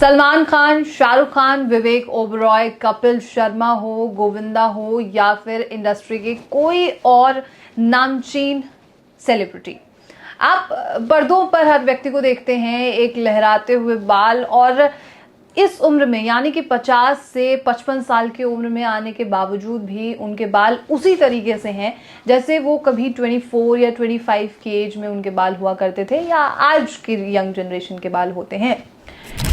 सलमान खान, शाहरुख खान, विवेक ओबरॉय, कपिल शर्मा हो, गोविंदा हो या फिर इंडस्ट्री के कोई और नामचीन सेलिब्रिटी, आप पर्दों पर हर व्यक्ति को देखते हैं एक लहराते हुए बाल, और इस उम्र में यानी कि 50 से 55 साल की उम्र में आने के बावजूद भी उनके बाल उसी तरीके से हैं जैसे वो कभी 24 या 25 की एज में उनके बाल हुआ करते थे या आज की यंग जनरेशन के बाल होते हैं।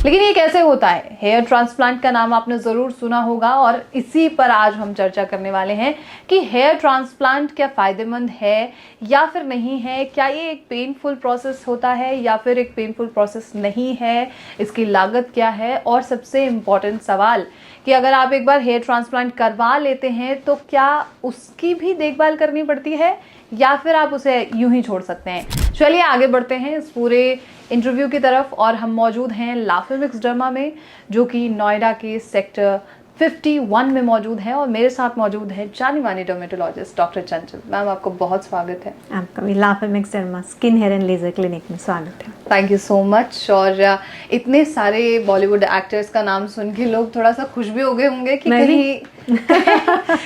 लेकिन ये कैसे होता है? हेयर ट्रांसप्लांट का नाम आपने ज़रूर सुना होगा और इसी पर आज हम चर्चा करने वाले हैं कि हेयर ट्रांसप्लांट क्या फ़ायदेमंद है या फिर नहीं है, क्या ये एक पेनफुल प्रोसेस होता है या फिर एक पेनफुल प्रोसेस नहीं है, इसकी लागत क्या है, और सबसे इम्पॉर्टेंट सवाल कि अगर आप एक बार हेयर ट्रांसप्लांट करवा लेते हैं तो क्या उसकी भी देखभाल करनी पड़ती है या फिर आप उसे यूं ही छोड़ सकते हैं। चलिए आगे बढ़ते हैं इस पूरे इंटरव्यू की तरफ, और हम मौजूद हैं लाफिमिक्स डर्मा में जो कि नोएडा के सेक्टर 51 में मौजूद है, और मेरे साथ मौजूद है जानी मानी डर्मेटोलॉजिस्ट डॉक्टर चंचल मैम। आपको बहुत स्वागत है। आपका भी लाफिमिक्स derma skin hair and laser clinic में स्वागत है। Thank you so much. और इतने सारे बॉलीवुड एक्टर्स का नाम सुन के लोग थोड़ा सा खुश भी हो गए होंगे कि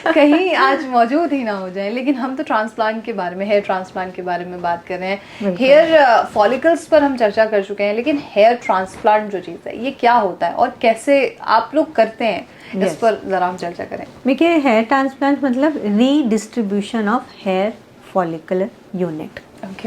कहीं आज मौजूद ही ना हो जाए, लेकिन हम तो ट्रांसप्लांट के बारे में, हेयर ट्रांसप्लांट के बारे में बात कर रहे हैं। हेयर फॉलिकल्स पर हम चर्चा कर चुके हैं, लेकिन हेयर ट्रांसप्लांट जो चीज़ है ये क्या होता है और कैसे आप लोग करते हैं, इस पर जरा हम चर्चा करें। देखिए, हेयर ट्रांसप्लांट मतलब redistribution of hair follicular unit.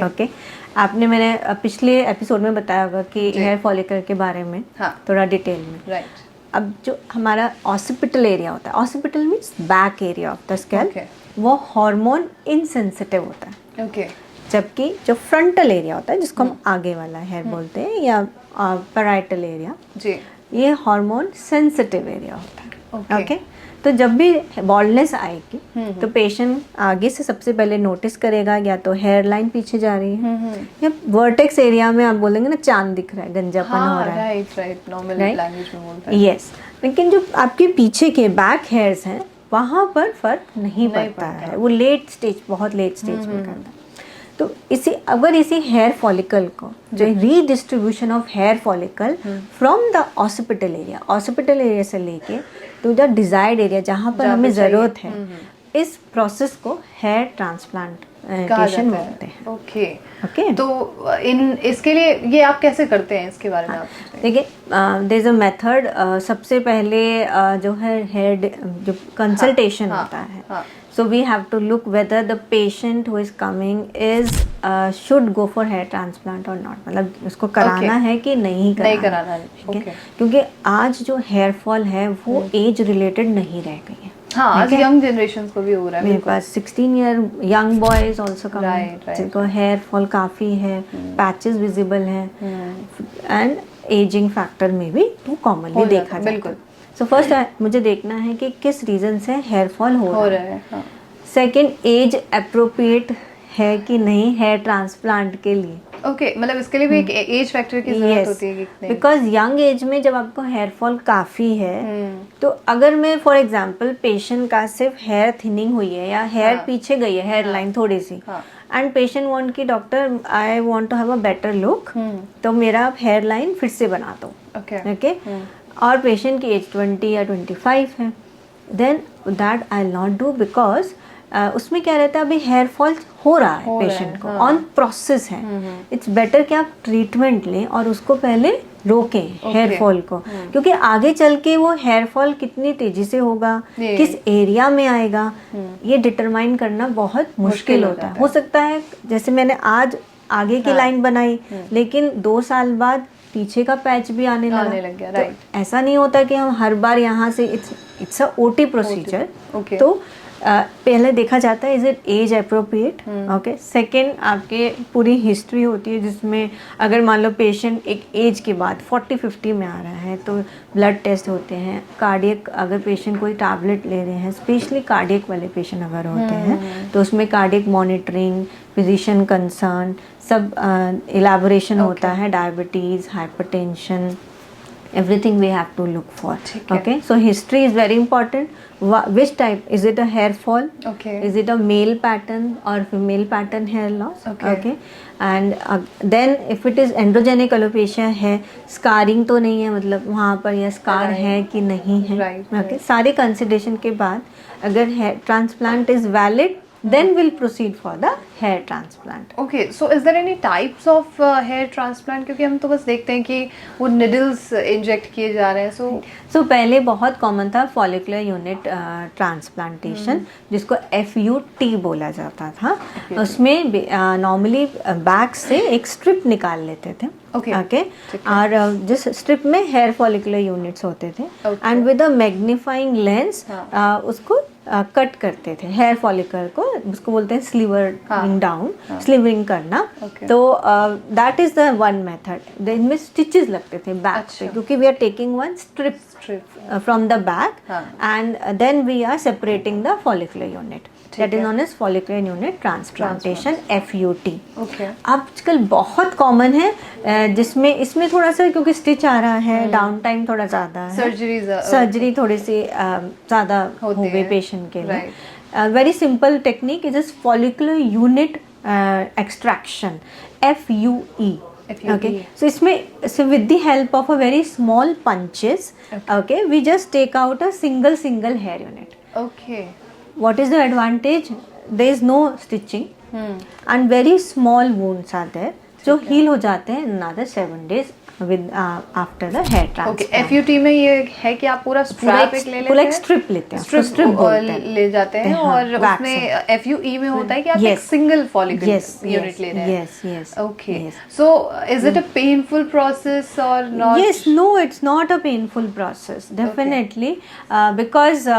Okay, आपने मैंने पिछले एपिसोड में बताया होगा कि हेयर फॉलिकल के बारे में थोड़ा डिटेल में। राइट। अब जो हमारा ऑसिपिटल एरिया होता है, occipital means back area of the scalp, वो हार्मोन इनसेंसिटिव होता है। ओके। जबकि जो फ्रंटल एरिया होता है जिसको हम आगे वाला हेयर बोलते हैं या पैराइटल एरिया, जी, ये हार्मोन सेंसिटिव एरिया होता है। ओके, तो जब भी बॉल्डनेस आएगी तो पेशेंट आगे से सबसे पहले नोटिस करेगा या तो हेयर लाइन पीछे जा रही है या वर्टेक्स एरिया में आप बोलेंगे ना चांद दिख रहा है, गंजापन हो रहा है। राइट, नॉर्मल लैंग्वेज में बोलते हैं। यस, लेकिन जो आपके पीछे के बैक हेयर्स हैं वहाँ पर फर्क नहीं पड़ता है, वो लेट स्टेज, बहुत लेट स्टेज में करता है। तो इसी हेयर फॉलिकल को, जो redistribution of hair follicle from the occipital area से लेके टू द डिजायर्ड एरिया जहाँ पर हमें ज़रूरत है, इस प्रोसेस को हेयर ट्रांसप्लांटेशन बोलते हैं। ओके, तो इसके लिए ये आप कैसे करते हैं, इसके बारे में आप देखिए, देयर इज अ मेथड। सबसे पहले जो है हेयर जो कंसल्टेशन होता है, so we have to look whether the patient who is coming is should go for hair transplant or not, मतलब उसको कराना है कि नहीं कराना है। क्योंकि आज जो हेयर फॉल है वो एज रिलेटेड नहीं रह गई है। हाँ, आज यंग जनरेशन को भी हो रहा है। मेरे पास 16 year young boys also come, जिनको हेयर फॉल काफ़ी है, पैचेस विजिबल है, एंड एजिंग फैक्टर में भी वो कॉमनली देखा जाता है। सो फर्स्ट मुझे देखना है कि किस रीज़न से हेयर फॉल हो रहा है। सेकेंड, एज अप्रोप्रिएट है कि नहीं हेयर ट्रांसप्लांट के लिए। ओके, मतलब इसके लिए भी एक एज फैक्टर की जरूरत होती है कि बिकॉज यंग एज में जब आपको हेयर फॉल काफ़ी है तो अगर मैं फॉर एग्जांपल पेशेंट का सिर्फ हेयर थिनिंग हुई है या हेयर पीछे गई है, हेयर लाइन थोड़ी सी, एंड पेशेंट वांट कि doctor I want to have a better look, तो मेरा हेयर लाइन फिर से बना दो। ओके, और पेशेंट की एज 20 या 25 है, then that I not do, because उसमें क्या रहता है, अभी हेयर फॉल हो रहा है पेशेंट को, ऑन प्रोसेस है। इट्स बेटर कि आप ट्रीटमेंट लें और उसको पहले रोकें हेयर फॉल को, क्योंकि आगे चल के वो हेयर फॉल कितनी तेजी से होगा, किस एरिया में आएगा, ये डिटरमाइन करना बहुत मुश्किल होता है। हो सकता है जैसे मैंने आज आगे की लाइन बनाई, लेकिन 2 साल बाद पीछे का पैच भी आने लग गया। राइट, ऐसा नहीं होता कि हम हर बार यहाँ से, इट्स अ ओटी प्रोसीजर। तो पहले देखा जाता है is it age appropriate. Okay, second आपके पूरी हिस्ट्री होती है जिसमें अगर मान लो पेशेंट एक एज के बाद 40-50 में आ रहा है तो ब्लड टेस्ट होते हैं, कार्डियक, अगर पेशेंट कोई टैबलेट ले रहे हैं, स्पेशली कार्डियक वाले पेशेंट अगर होते हैं तो उसमें कार्डियक मॉनिटरिंग, फिजिशियन कंसर्न, सब इलेबोरेशन होता है, diabetes, hypertension, everything we have to look for. ठीक है. Okay, so history is very important. Which type? Is it a hair fall? Okay. Is it a male pattern or female pattern hair loss? Okay. And then if it is androgenic alopecia है, scarring तो नहीं है, मतलब वहाँ पर या scar है कि नहीं है. Right, Okay, सारे consideration के बाद अगर hair transplant is valid, then we'll proceed for the hair transplant. Okay, so is there any types of hair transplant? क्योंकि हम तो बस देखते हैं कि वो needles inject किए जा रहे हैं. So पहले बहुत कॉमन था follicular unit transplantation, जिसको FUT बोला जाता था. उसमें नॉर्मली बैक से एक स्ट्रिप निकाल लेते थे. Okay. और जिस स्ट्रिप में हेयर फॉलिकुलर यूनिट्स होते थे, and with a magnifying lens उसको कट करते थे हेयर फॉलिकल को, उसको बोलते हैं स्लीवरिंग डाउन, स्लीवरिंग करना. तो that is the one method. इनमें स्टिचेस लगते थे बैक से, क्योंकि we are taking one strip from the back and then we are separating the follicular unit. That is known as follicular unit transplantation, FUT. Okay. आजकल बहुत common है, जिसमें इसमें थोड़ा सा क्योंकि स्टिच आ रहा है, डाउन टाइम थोड़ा ज़्यादा है, सर्जरी थोड़ी सी ज़्यादा हो गई पेशेंट के लिए. Very simple technique is follicular unit extraction, FUE. Okay, so इसमें with the help of a very small punches, okay, we just take out a single hair unit. Okay. What is the advantage? There is no stitching and very small wounds are there, जो heal हो जाते हैं in another 7 days with after the hair transplant. Okay, FUT में ये है कि आप पूरा स्ट्रैप ले लेते हैं, पूरा एक स्ट्रिप लेते हैं, स्ट्रिप ले जाते हैं, और उसमें FUE में होता है कि आप एक सिंगल फॉलिकल यूनिट ले रहे हैं. Yes. Okay. So is it a painful process or not? Yes, no, it's not a painful process. Definitely, because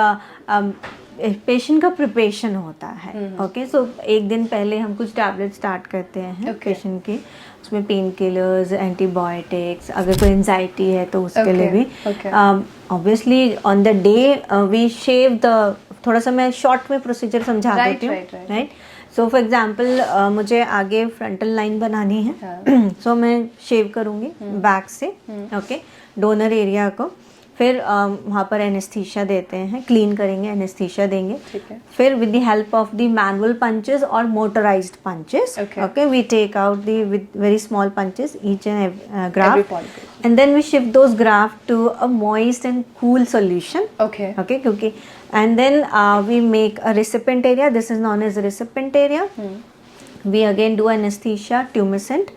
patient का प्रिपरेशन होता है. ओके, सो एक दिन पहले हम कुछ टैबलेट स्टार्ट करते हैं पेशेंट की. उसमें पेन किलर्स, एंटीबायोटिक्स, अगर कोई एंजाइटी है तो उसके लिए भी. Obviously on the day we shave the, थोड़ा सा मैं शॉर्ट में प्रोसीजर समझा देती हूँ. राइट. सो फॉर एग्जाम्पल मुझे आगे फ्रंटल लाइन बनानी है, सो मैं शेव करूँगी बैक से, ओके, डोनर एरिया को. फिर वहाँ पर एनेस्थीसिया देते हैं, क्लीन करेंगे, एनेस्थीसिया देंगे. फिर with the help of the manual punches और motorised punches, okay, we take out the with very small punches each and graft, and then we shift those graft to a moist and cool solution. Okay, क्योंकि and then we make a recipient area. This is known as a recipient area. We again do anesthesia, tumescent,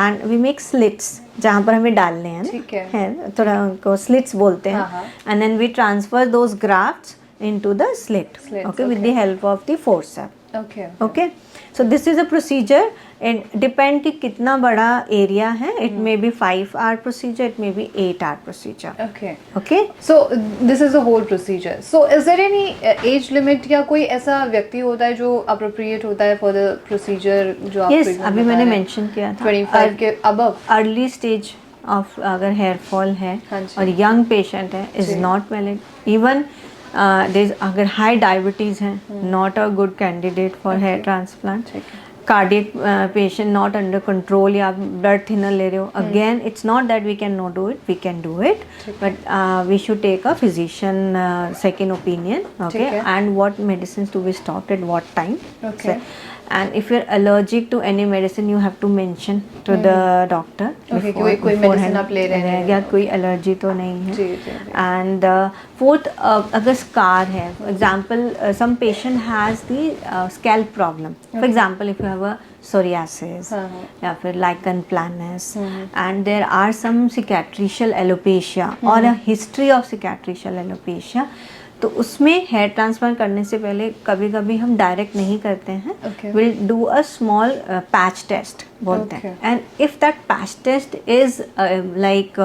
and we make slits जहाँ पर हमें डालने हैं, थोड़ा उनको slits बोलते हैं. And then we transfer those grafts into the slit, okay, with the help of the forceps. Okay. So this is a procedure, and depend कि कितना बड़ा area है. It may be 5-hour procedure, it may be 8-hour procedure. Okay. So this is the whole procedure. So is there any age limit या कोई ऐसा व्यक्ति होता है जो appropriate होता है for the procedure जो आप? Yes, अभी मैंने mention किया था 25 के above. Early stage of अगर hair fall है और young patient है is not valid. Even अगर हाई डायबिटीज है, not a good candidate for hair transplant. Cardiac patient not under control, या ब्लड थिनर ले रहे हो, again it's not that we can not do it, we can do it, but we should take a physician second opinion. Okay, and what medicine to be stopped at what time. And if you're allergic to any medicine, you have to mention to the doctor. Okay, कोई medicine आप ले रहे हैं या कोई allergy तो नहीं है. And fourth, अगर scar है, for example, some patient has the scalp problem. For example, if you have a psoriasis या फिर lichen planus, and there are some cicatricial alopecia or a history of cicatricial alopecia, तो उसमें hair transplant करने से पहले कभी कभी हम डायरेक्ट नहीं करते हैं. Will do a small patch test बोलते हैं, and if that patch test is like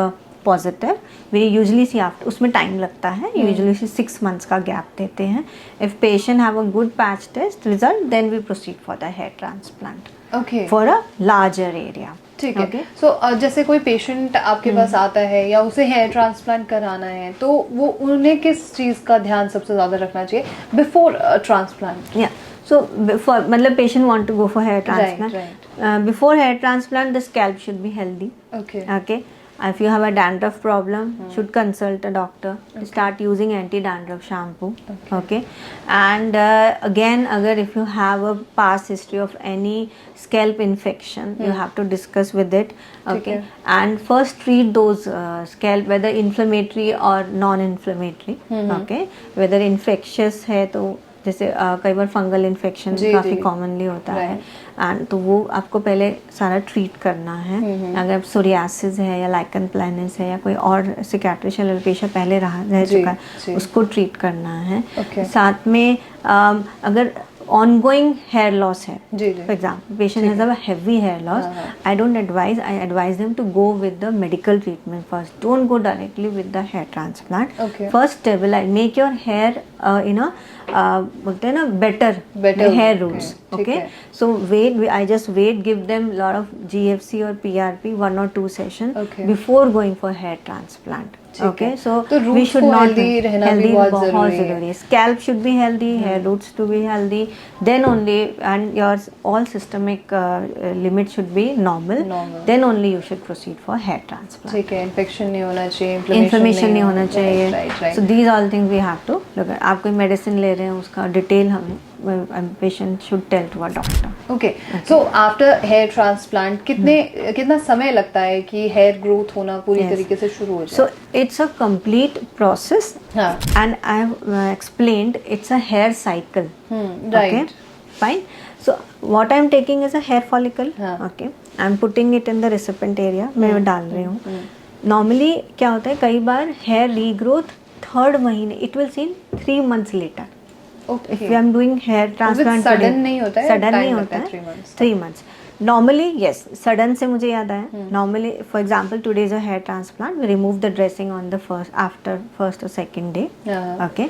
positive, we usually see after, उसमें टाइम लगता है, यूजली 6 months का गैप देते हैं. If patient have a good patch test result, then we proceed for the hair transplant for a larger area. ठीक है. सो जैसे कोई पेशेंट आपके पास आता है या उसे हेयर ट्रांसप्लांट कराना है, तो वो उन्हें किस चीज़ का ध्यान सबसे ज़्यादा रखना चाहिए बिफोर ट्रांसप्लांट? या सो बिफोर, मतलब patient want to go for hair transplant, before hair transplant the scalp should be healthy. Okay, If you have a dandruff problem, should consult a doctor. Start using anti-dandruff shampoo. Okay. And again, agar if you have a past history of any scalp infection, you have to discuss with it. Okay. And first treat those scalp, whether inflammatory or non-inflammatory. Okay. Whether infectious है तो जैसे कई बार fungal infection काफ़ी commonly होता है, and तो वो आपको पहले सारा ट्रीट करना है. अगर सोरियासिस है या लाइकन प्लैनिस है या कोई और सिकैट्रिक एलोपेशिया पहले रह चुका है, उसको ट्रीट करना है. साथ में अगर ongoing hair loss है, for example patient has a heavy hair loss, I advise them to go with the medical treatment first. Don't go directly with the hair transplant. First stabilize, make your hair in a बोलते हैं ना better hair roots. Okay, so I just give them lot of GFC or PRP 1 or 2 sessions before going for hair transplant. Okay, so we should not healthy बहुत ज़रूरी है. Scalp should be healthy, hair roots to be healthy, then only, and your all systemic limit should be normal, then only you should proceed for hair transplant. ठीक है, infection नहीं होना चाहिए, inflammation नहीं होना चाहिए. So these all things we have to look at. आप कोई मेडिसिन ले रहे हैं, उसका डिटेल हमें patient should tell to a doctor. Okay. So after hair transplant कितना समय लगता है कि hair growth होना पूरी तरीके से शुरू हो जाए? So it's a complete process. And I have explained it's a hair cycle. Right. Okay, fine. So what I'm taking is a hair follicle. Okay, I'm putting it in the recipient area. मैं डाल रही हूँ. Normally क्या होता है, कई बार hair regrowth 3rd महीने, it will see 3 months later. Okay. If I'm doing hair transplant today, sudden नहीं होता है, sudden नहीं होता है, 3 months. Normally, yes, sudden से मुझे याद आया. Normally, for example, today is a hair transplant. We remove the dressing on the after first or second day. Okay.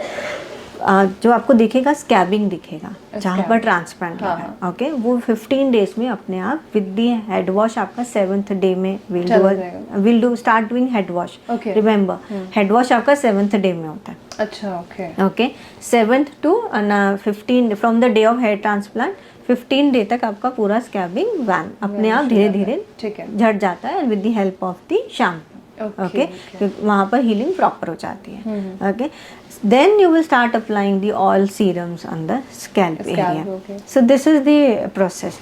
जो आपको दिखेगा स्कैबिंग दिखेगा जहाँ पर ट्रांसप्लांट लगा है. ओके, वो 15 डेज में अपने आप विद दी हेड वॉश आपका 7th डे में will do start doing head wash. Remember, head wash आपका 7th डे में होता है. अच्छा, okay. Okay, 7th to 15 from the day of hair transplant 15 day तक आपका पूरा स्कैबिंग वैन अपने आप धीरे धीरे झड़ जाता है with the help of the shampoo. Okay, वहाँ पर हीलिंग प्रॉपर हो जाती है. Okay, then you will start applying the oil serums on the scalp area. So this is the process.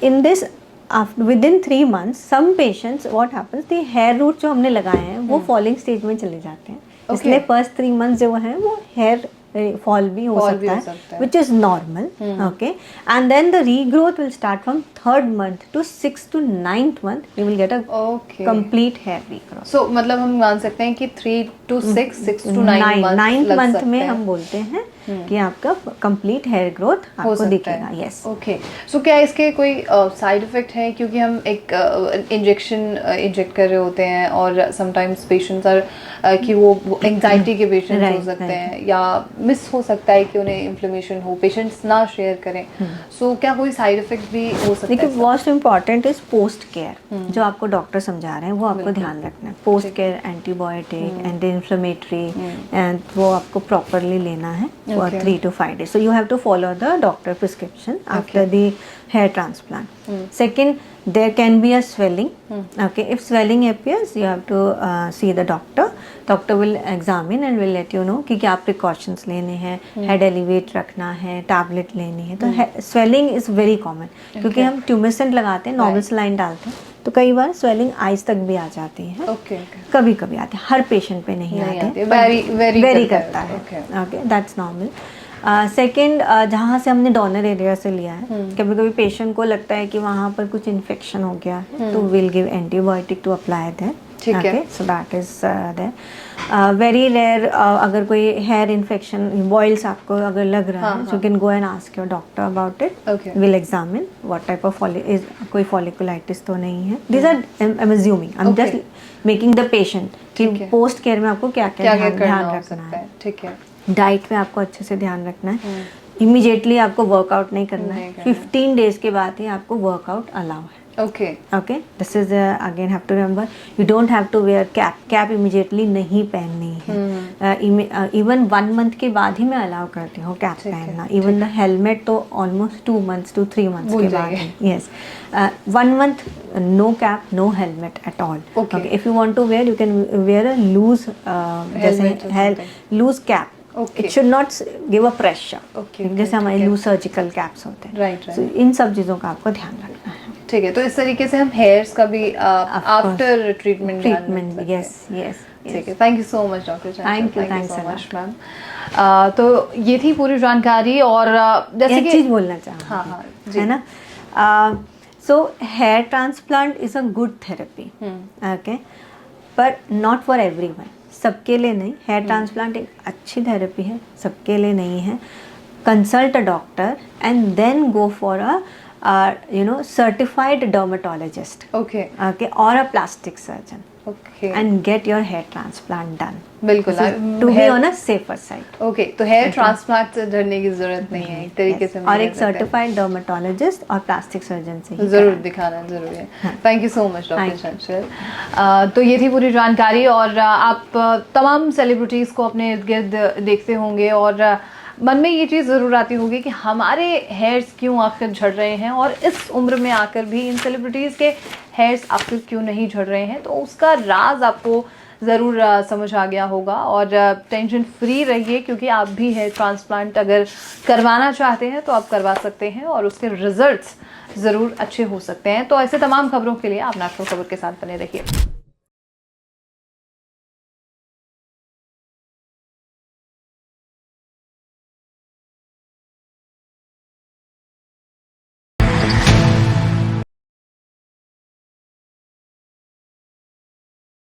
In this, within 3 months, some patients what happens, the hair roots जो हमने लगाए हैं वो falling stage में चले जाते हैं. इसलिए first 3 months जो है वो hair fall भी हो सकता है, which is normal. Okay, and then the regrowth will start from 3rd month to 6th to 9th month. You will get a complete hair regrowth. So मतलब हम मान सकते हैं कि 3 to 6, 6 to 9 months 9th month में हम बोलते हैं कि आपका कंप्लीट हेयर ग्रोथ आपको दिखेगा. यस. ओके, सो क्या इसके कोई साइड इफेक्ट है? क्योंकि हम एक इंजेक्शन इंजेक्ट कर रहे होते हैं और समटाइम्स पेशेंट्स आर कि वो एंजाइटी के पेशेंट्स हो सकते हैं या मिस हो सकता है कि उन्हें इन्फ्लेमेशन हो, पेशेंट्स ना शेयर करें. सो क्या कोई साइड इफेक्ट भी हो सकता है? देखिए, most important is post care. जो आपको डॉक्टर समझा रहे हैं वो आपको ध्यान रखना है. Post care, antibiotic, anti inflammatory, and वो आपको प्रॉपरली लेना है for 3 to 5 days. So you have to follow the doctor prescription after the hair transplant. Second, there can be a swelling. Okay, if swelling appears, you have to see the doctor. Doctor will examine and will let you know कि क्या precautions लेने हैं, head elevate रखना है, tablet लेनी है. तो swelling is very common क्योंकि हम tumescent लगाते हैं, normal saline डालते हैं, तो कई बार स्वेलिंग आइज तक भी आ जाती है. कभी कभी आते हैं, हर पेशेंट पे नहीं आते, वेरी करता है. Okay, that's normal. सेकेंड, जहाँ से हमने डोनर एरिया से लिया है, कभी कभी पेशेंट को लगता है कि वहाँ पर कुछ इन्फेक्शन हो गया है, तो will give antibiotic to apply that. Okay, so that is there. Very rare अगर कोई hair infection, boils आपको अगर लग रहा है, so you can go and ask your doctor about it. We'll examine what type of कोई folliculitis तो नहीं है. These are I'm assuming. I'm just making the patient कि post care में आपको क्या क्या ध्यान रखना है. ठीक है. डाइट में आपको अच्छे से ध्यान रखना है. इमीडिएटली आपको वर्कआउट नहीं करना है. 15 डेज के बाद ही आपको वर्कआउट अलाउ है. Okay, this is again have to remember, you don't have to wear cap immediately नहीं पहननी है. इवन 1 मंथ के बाद ही मैं अलाउ करती हूँ कैप पहनना। इवन द हेलमेट तो ऑलमोस्ट 2 मंथ्स to 3 मंथ्स के बाद ही। Yes, 1 month no cap no helmet at all. Okay, if you want to wear you can wear a loose जैसे loose cap. Okay. It should not give a pressure. Okay, जैसे हमारे loose surgical caps होते हैं। Right So, इन सब चीज़ों का आपको ध्यान रखना है। ठीक है, तो इस तरीके से हम हेयर्स का भी आफ्टर ट्रीटमेंट यस यस। ठीक है, thank you so much doctor. Thank you so much ma'am. तो ये थी पूरी जानकारी। और जैसे कि चीज़ बोलना चाहूँ, हाँ हाँ है ना, so here transplant is a good therapy, okay, पर नॉट फॉर एवरीवन, सबके लिए नहीं। हेयर ट्रांसप्लांट एक अच्छी थेरेपी है, सबके लिए नहीं है। Consult a doctor and then go for a certified dermatologist, okay, और a plastic surgeon, okay, and get your hair transplant done. बिल्कुल, to be on a safer side. Okay, तो हेयर ट्रांसप्लांट से डरने की जरूरत नहीं है, एक तरीके से और एक सर्टिफाइड डर्मेटोलॉजिस्ट और प्लास्टिक सर्जन से जरूर दिखाना जरूरी है। Thank you so much doctor चंचल। तो ये थी पूरी जानकारी। और आप तमाम सेलिब्रिटीज़ को अपने इर्द गिर्द देखते होंगे और मन में ये चीज़ ज़रूर आती होगी कि हमारे हेयर्स क्यों आखिर झड़ रहे हैं, और इस उम्र में आकर भी इन सेलिब्रिटीज़ के हेयर्स आखिर क्यों नहीं झड़ रहे हैं। तो उसका राज आपको ज़रूर समझ आ गया होगा। और टेंशन फ्री रहिए, क्योंकि आप भी हेयर ट्रांसप्लांट अगर करवाना चाहते हैं तो आप करवा सकते हैं और उसके रिजल्ट्स ज़रूर अच्छे हो सकते हैं। तो ऐसे तमाम खबरों के लिए आप नेशनल खबर के साथ बने रहिए।